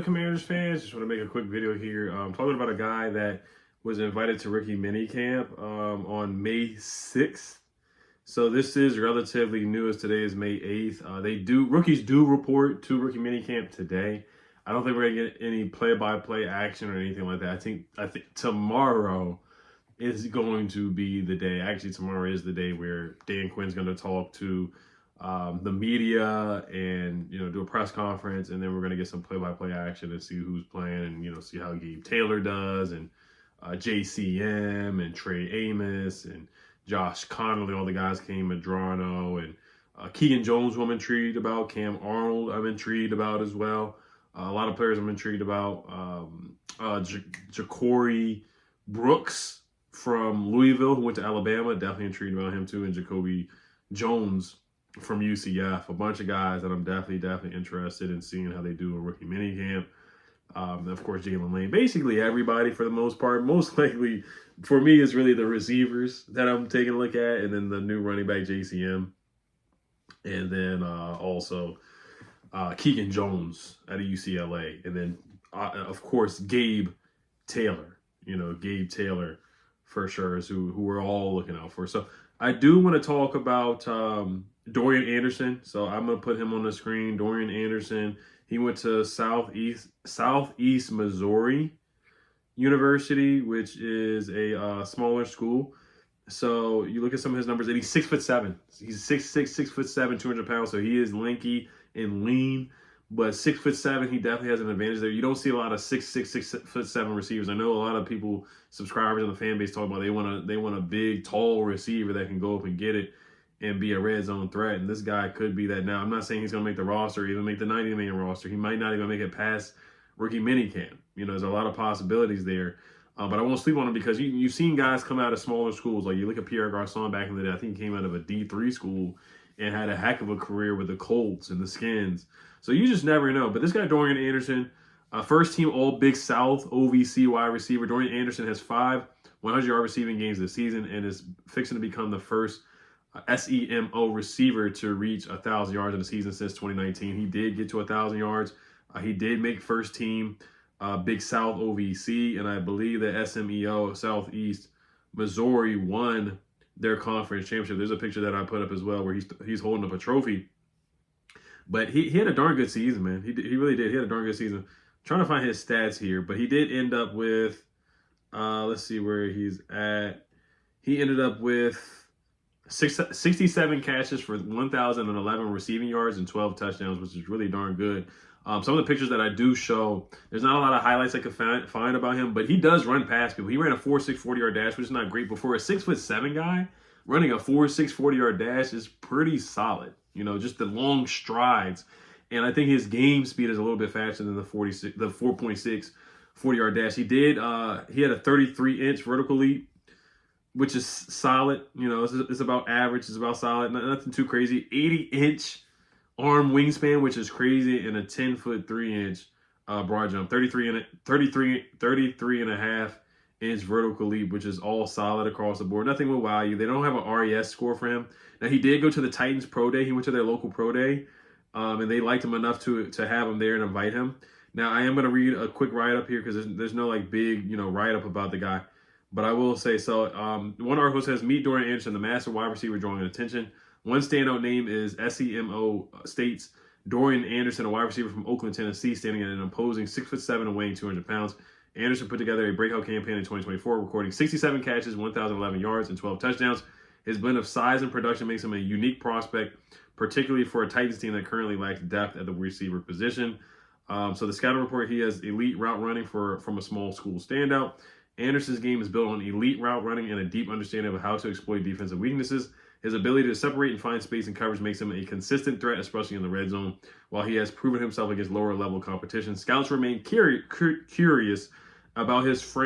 Commanders fans? Just want to make a quick video here. Talking about a guy that was invited to rookie minicamp on May 6th. So this is relatively new, as today is May 8th. Rookies do report to rookie minicamp today. I don't think we're gonna get any play-by-play action or anything like that. I think tomorrow is going to be the day. Actually, tomorrow is the day where Dan Quinn's going to talk to the media and do a press conference, and then we're going to get some play-by-play action and see who's playing, and see how Gabe Taylor does, and JCM and Trey Amos and Josh Connolly. All the guys came, Madrano and Keegan Jones, who I'm intrigued about. Cam Arnold, I'm intrigued about as well. A lot of players I'm intrigued about. Ja'Cory Brooks from Louisville, who went to Alabama, definitely intrigued about him too, and Jacoby Jones from UCF. A bunch of guys that I'm definitely interested in seeing how they do a rookie minicamp. Of course, Jalen Lane. Basically everybody for the most part. Most likely for me is really the receivers that I'm taking a look at, and then the new running back JCM, and then also Keegan Jones out of UCLA, and then of course Gabe Taylor. Gabe Taylor for sure is who we're all looking out for. So I do want to talk about Dorian Anderson. So I'm going to put him on the screen. Dorian Anderson, he went to Southeast Missouri University, which is a smaller school. So you look at some of his numbers, and he's 6'7". He's 6'6", 6'7", 200 pounds. So he is lanky and lean, but 6'7", he definitely has an advantage there. You don't see a lot of 6'6", 6'7" receivers. I know a lot of people, subscribers in the fan base, talk about they want a big, tall receiver that can go up and get it and be a red zone threat. And this guy could be that now. I'm not saying he's going to make the roster, or even make the 90-man roster. He might not even make it past rookie minicamp. There's a lot of possibilities there. But I won't sleep on him, because you've seen guys come out of smaller schools. Like you look at Pierre Garçon back in the day. I think he came out of a D3 school and had a heck of a career with the Colts and the Skins. So you just never know. But this guy, Dorian Anderson, first team All Big South OVC wide receiver. Dorian Anderson has 5 100-yard receiving games this season and is fixing to become the first SEMO receiver to reach 1,000 yards in the season since 2019. He did get to 1,000 yards. He did make first team Big South OVC, and I believe that SMEO Southeast Missouri won their conference championship. There's a picture that I put up as well where he's holding up a trophy. But he had a darn good season, man. He really did. He had a darn good season. I'm trying to find his stats here, but he did end up with, let's see where he's at. He ended up with 67 catches for 1,011 receiving yards and 12 touchdowns, which is really darn good. Some of the pictures that I do show, there's not a lot of highlights I could find about him, but he does run past people. He ran a 4.6 40-yard dash, which is not great, but for a 6'7" guy, running a 4.6 40-yard dash is pretty solid. Just the long strides. And I think his game speed is a little bit faster than the 4.6 40-yard dash. He had a 33-inch vertical leap, which is solid. It's about average. It's about solid. Nothing too crazy. 80-inch arm wingspan, which is crazy, and a 10-foot 3-inch broad jump. 33 and a half inch vertical leap, which is all solid across the board. Nothing will wow you. They don't have an RES score for him. Now, he did go to the Titans Pro Day. He went to their local Pro Day, and they liked him enough to have him there and invite him. Now, I am going to read a quick write-up here, because there's no big write-up about the guy. But I will say, so one article says, meet Dorian Anderson, the massive wide receiver drawing attention. One standout name is SEMO states Dorian Anderson, a wide receiver from Oakland, Tennessee, standing at an imposing 6'7" and weighing 200 pounds. Anderson put together a breakout campaign in 2024, recording 67 catches, 1,011 yards, and 12 touchdowns. His blend of size and production makes him a unique prospect, particularly for a Titans team that currently lacks depth at the receiver position. So the scouting report, he has elite route running from a small school standout. Anderson's game is built on elite route running and a deep understanding of how to exploit defensive weaknesses. His ability to separate and find space and coverage makes him a consistent threat, especially in the red zone. While he has proven himself against lower-level competition, scouts remain curious about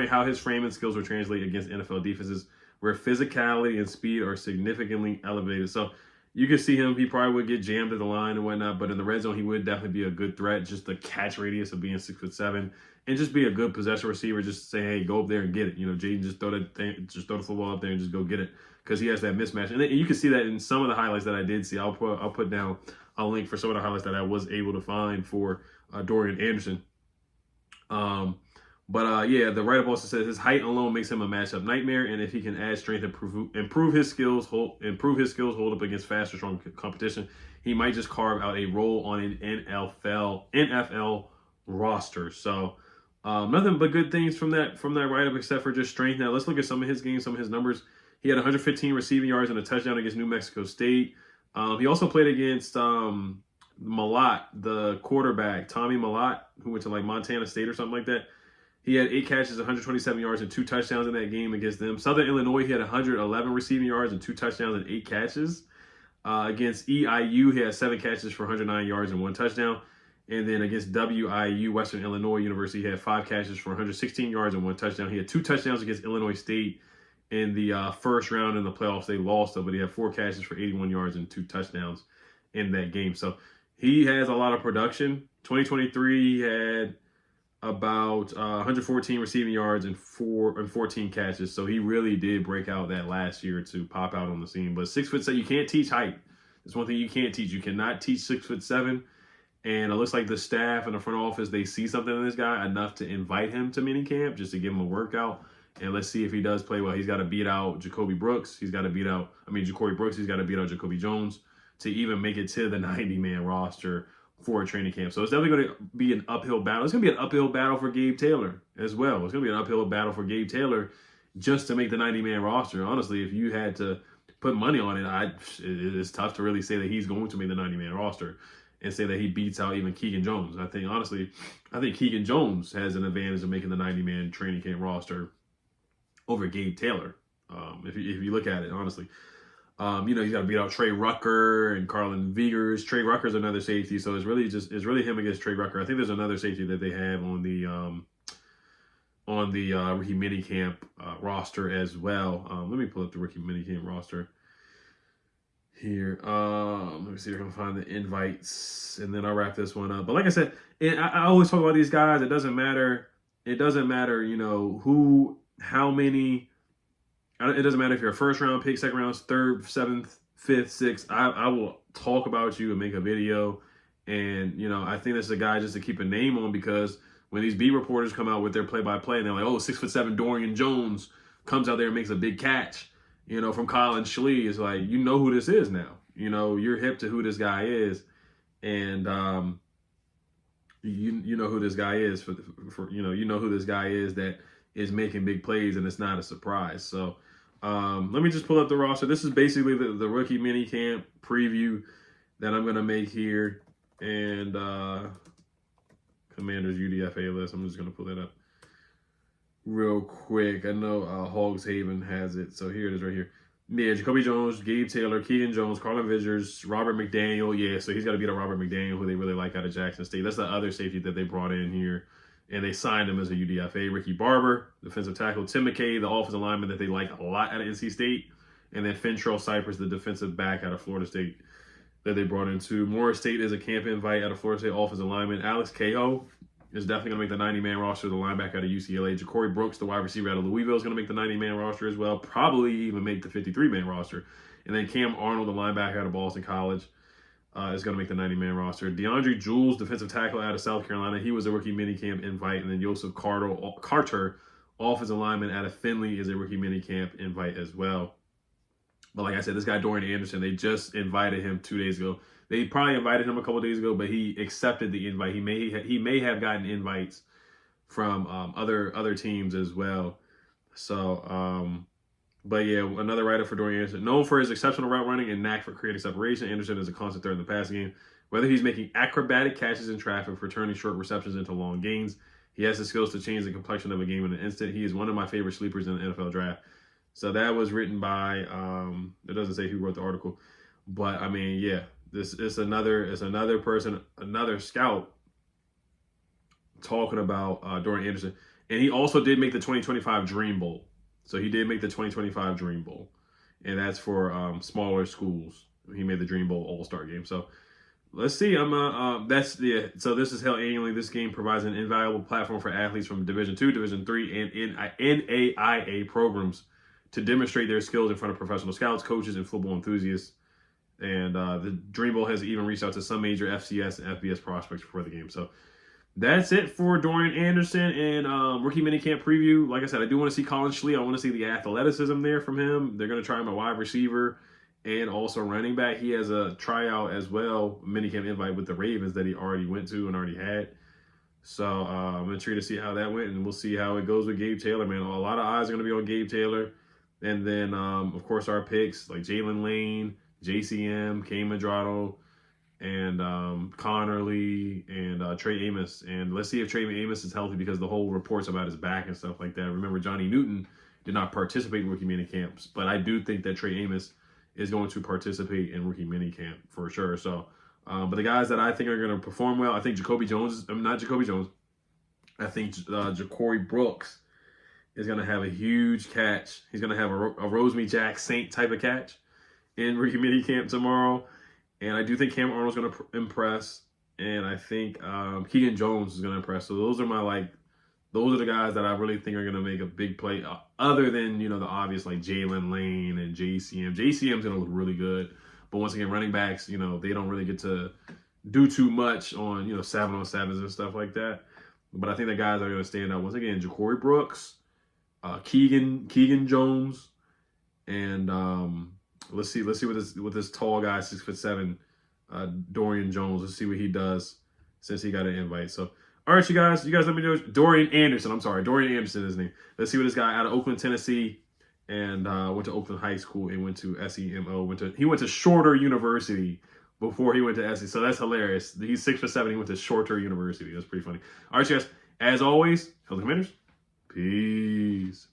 how his frame and skills will translate against NFL defenses, where physicality and speed are significantly elevated. So you can see him. He probably would get jammed at the line and whatnot, but in the red zone, he would definitely be a good threat. Just the catch radius of being 6'7", and just be a good possession receiver. Just say, hey, go up there and get it. Jaden, just throw the football up there and just go get it, because he has that mismatch. And you can see that in some of the highlights that I did see. I'll put down a link for some of the highlights that I was able to find for Dorian Anderson. Yeah, the write-up also says his height alone makes him a matchup nightmare, and if he can add strength and improve his skills, hold up against faster, strong competition, he might just carve out a role on an NFL roster. So nothing but good things from that write-up, except for just strength. Now let's look at some of his games, some of his numbers. He had 115 receiving yards and a touchdown against New Mexico State. He also played against Malott, the quarterback, Tommy Malott, who went to like Montana State or something like that. He had 8 catches, 127 yards, and 2 touchdowns in that game against them. Southern Illinois, he had 111 receiving yards and 2 touchdowns and 8 catches. Against EIU, he had 7 catches for 109 yards and 1 touchdown. And then against WIU, Western Illinois University, he had 5 catches for 116 yards and 1 touchdown. He had 2 touchdowns against Illinois State in the first round in the playoffs. They lost, but he had 4 catches for 81 yards and 2 touchdowns in that game. So he has a lot of production. 2023, he had about 114 receiving yards and 14 catches. So he really did break out that last year to pop out on the scene. But 6'7", you can't teach height. That's one thing you can't teach. You cannot teach 6'7". And it looks like the staff and the front office, they see something in this guy enough to invite him to minicamp just to give him a workout. And let's see if he does play well. He's got to beat out Jacoby Brooks. He's got to beat out, Jacory Brooks. He's got to beat out Jacoby Jones to even make it to the 90-man roster for a training camp. So it's definitely going to be an uphill battle. It's going to be an uphill battle for Gabe Taylor as well. It's going to be an uphill battle for Gabe Taylor just to make the 90-man roster. Honestly, if you had to put money on it, it's tough to really say that he's going to make the 90-man roster and say that he beats out even Keegan Jones. I think Keegan Jones has an advantage of making the 90-man training camp roster over Gabe Taylor. If you look at it, honestly. He's got to beat out Trey Rucker and Carlin Vigers. Trey Rucker's another safety, so it's really him against Trey Rucker. I think there's another safety that they have on the rookie minicamp roster as well. Let me pull up the rookie minicamp roster here. Let me see if I can find the invites, and then I'll wrap this one up. But like I said, I always talk about these guys. It doesn't matter. It doesn't matter, who, how many. It doesn't matter if you're a first round pick, second round, third, seventh, fifth, sixth. I will talk about you and make a video. And, I think this is a guy just to keep a name on, because when these beat reporters come out with their play-by-play and they're like, 6'7" Dorian Jones comes out there and makes a big catch, from Colin Schlee, it's like, you know who this is now. You're hip to who this guy is. And, you know who this guy is you know who this guy is that is making big plays, and it's not a surprise. So, let me just pull up the roster. This is basically the rookie minicamp preview that I'm going to make here. And Commanders UDFA list. I'm just going to pull that up real quick. I know Hogs Haven has it. So here it is right here. Yeah, Jacoby Jones, Gabe Taylor, Keegan Jones, Carlin Vigers, Robert McDaniel. Yeah, so he's got to beat a Robert McDaniel, who they really like out of Jackson State. That's the other safety that they brought in here. And they signed him as a UDFA. Ricky Barber, defensive tackle. Tim McKay, the offensive lineman that they like a lot out of NC State. And then Fentrell Cypress, the defensive back out of Florida State that they brought into. Morris State is a camp invite out of Florida State, offensive lineman. Alex Cahoe is definitely going to make the 90-man roster, the linebacker out of UCLA. Jacory Brooks, the wide receiver out of Louisville, is going to make the 90-man roster as well. Probably even make the 53-man roster. And then Cam Arnold, the linebacker out of Boston College, is going to make the 90-man roster. DeAndre Jules, defensive tackle out of South Carolina. He was a rookie minicamp invite. And then Joseph Carter, offensive lineman out of Findlay, is a rookie minicamp invite as well. But like I said, this guy, Dorian Anderson, they just invited him 2 days ago. They probably invited him a couple days ago, but he accepted the invite. He may have gotten invites from other teams as well. So, but yeah, another writer for Dorian Anderson. Known for his exceptional route running and knack for creating separation, Anderson is a constant threat in the passing game. Whether he's making acrobatic catches in traffic for turning short receptions into long gains, he has the skills to change the complexion of a game in an instant. He is one of my favorite sleepers in the NFL draft. So that was written by, it doesn't say who wrote the article, but yeah, this is another person, another scout talking about Dorian Anderson. And he also did make the 2025 Dream Bowl. So he did make the 2025 Dream Bowl, and that's for smaller schools. He made the Dream Bowl All-Star game. So let's see. So this is held annually. This game provides an invaluable platform for athletes from Division II, Division III, and NAIA programs to demonstrate their skills in front of professional scouts, coaches, and football enthusiasts. And the Dream Bowl has even reached out to some major FCS and FBS prospects before the game. So that's it for Dorian Anderson and rookie minicamp preview. Like I said, I do want to see Colin Schley. I want to see the athleticism there from him. They're going to try him a wide receiver and also running back. He has a tryout as well, minicamp invite with the Ravens that he already went to and already had. So I'm intrigued to see how that went, and we'll see how it goes with Gabe Taylor, man. A lot of eyes are going to be on Gabe Taylor. And then, of course, our picks like Jalen Lane, JCM, Kane Madrado, and Connerly, and Trey Amos. And let's see if Trey Amos is healthy, because the whole reports about his back and stuff like that. Remember, Johnny Newton did not participate in rookie minicamps, but I do think that Trey Amos is going to participate in rookie minicamp for sure. So, but the guys that I think are going to perform well, I think Jacoby Jones, not Jacoby Jones, I think Ja'Cory Brooks is going to have a huge catch. He's going to have a Rosemy Jack Saint type of catch in rookie minicamp tomorrow. And I do think Cam Arnold's going to impress. And I think Keegan Jones is going to impress. So those are the guys that I really think are going to make a big play, other than, the obvious like Jalen Lane and JCM. JCM's going to look really good. But once again, running backs, they don't really get to do too much on, 7-on-7s and stuff like that. But I think the guys that are going to stand out, once again, Ja'Cory Brooks, Keegan Jones, and let's see with this tall guy, 6'7", Dorian Jones. Let's see what he does since he got an invite. So, all right, you guys let me know. Dorian Anderson is his name. Let's see what this guy out of Oakland, Tennessee, and went to Oakland High School and went to SEMO. He went to Shorter University before he went to SE. So that's hilarious. He's 6'7". He went to Shorter University. That's pretty funny. All right, you guys. As always, Hail the Commanders. Peace.